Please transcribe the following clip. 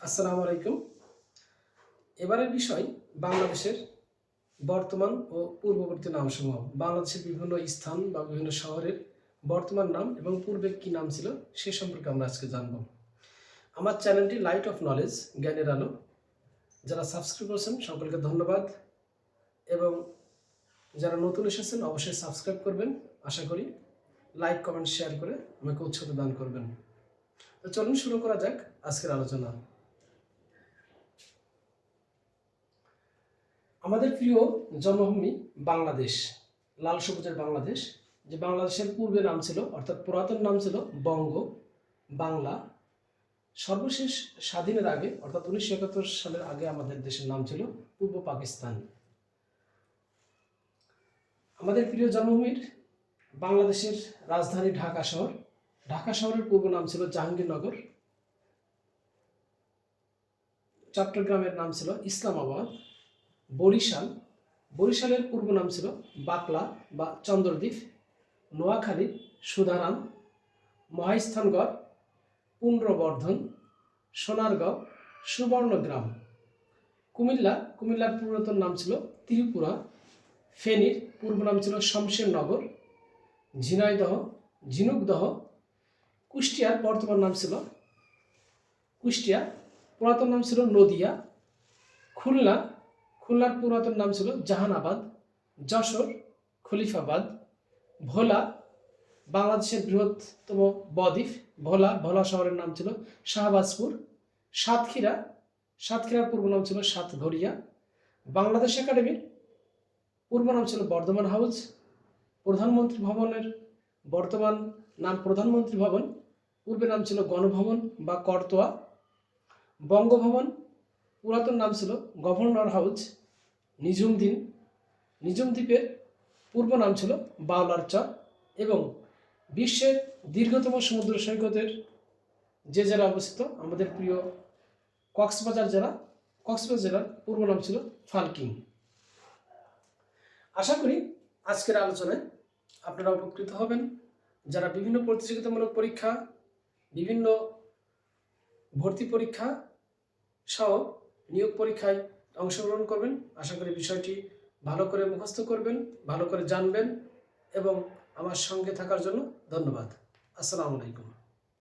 আসসালামু আলাইকুম। এবারের বিষয় বাংলাদেশের বর্তমান ও পূর্ববর্তী নামসমূহ। বাংলাদেশের বিভিন্ন স্থান বা বিভিন্ন শহরের বর্তমান নাম এবং পূর্বে কি নাম ছিল সে সম্পর্কে আমরা আজকে জানব। আমার চ্যানেলটি লাইট অফ নলেজ, জ্ঞানের আলো। যারা সাবস্ক্রাইব করেছেন সকলকে ধন্যবাদ, এবং যারা নতুন এসেছেন অবশ্যই সাবস্ক্রাইব করবেন। আশা করি লাইক, কমেন্ট, শেয়ার করে আমাকে উৎসাহ দান করবেন। তো চলুন শুরু করা যাক আজকের আলোচনা। আমাদের প্রিয় জন্মভূমি বাংলাদেশ, লাল সবুজের বাংলাদেশ, যে বাংলাদেশের পূর্বে নাম ছিল অর্থাৎ পুরাতন নাম ছিল বঙ্গ, বাংলা। সর্বশেষ স্বাধীনের আগে অর্থাৎ 1971 সালের আগে আমাদের দেশের নাম ছিল পূর্ব পাকিস্তান। আমাদের প্রিয় জন্মভূমির বাংলাদেশের রাজধানী ঢাকা শহর। ঢাকা শহরের পূর্ব নাম ছিল জাহাঙ্গীরনগর। চট্টগ্রামের নাম ছিল ইসলামাবাদ। বরিশালের পূর্ব নাম ছিল বাকলা বা চন্দ্রদ্বীপ। নোয়াখালী সুধারাম। মহাস্থানগড় পুন্ড্রবর্ধন। সোনারগাঁও সুবর্ণগ্রাম। কুমিল্লার পুরাতন নাম ছিল ত্রিপুরা। ফেনীর পূর্ব নাম ছিল শমশেরনগর। ঝিনাইদহ ঝিনুকদহ। কুষ্টিয়ার বর্তমান নাম ছিল কুষ্টিয়া, পুরাতন নাম ছিল নদিয়া। খুলনার পুরাতন নাম ছিল জাহানাবাদ। যশোর খলিফাবাদ। ভোলা বাংলাদেশের বৃহত্তম বদ্বীপ। ভোলা শহরের নাম ছিল শাহবাজপুর। সাতক্ষীরার পূর্ব নাম ছিল সাতঘরিয়া। বাংলাদেশ একাডেমির পূর্ব নাম ছিল বর্ধমান হাউস। প্রধানমন্ত্রী ভবনের বর্তমান নাম প্রধানমন্ত্রী ভবন, পূর্বে নাম ছিল গণভবন বা করতোয়া। বঙ্গভবন পুরাতন নাম ছিল গভর্নর হাউস। নিঝুম দ্বীপের পূর্ব নাম ছিল বাউলার চর। এবং বিশ্বের দীর্ঘতম সমুদ্র সৈকতের যে জেলা অবস্থিত আমাদের প্রিয় কক্সবাজার জেলার পূর্ব নাম ছিল ফালকিং। আশা করি আজকের আলোচনায় আপনারা উপকৃত হবেন। যারা বিভিন্ন প্রতিযোগিতামূলক পরীক্ষা, বিভিন্ন ভর্তি পরীক্ষা সহ নিয়োগ পরীক্ষায় অংশগ্রহণ করবেন, আশা করি বিষয়টি ভালো করে মুখস্থ করবেন, ভালো করে জানবেন, এবং আমার সঙ্গে থাকার জন্য ধন্যবাদ। আসসালামু আলাইকুম।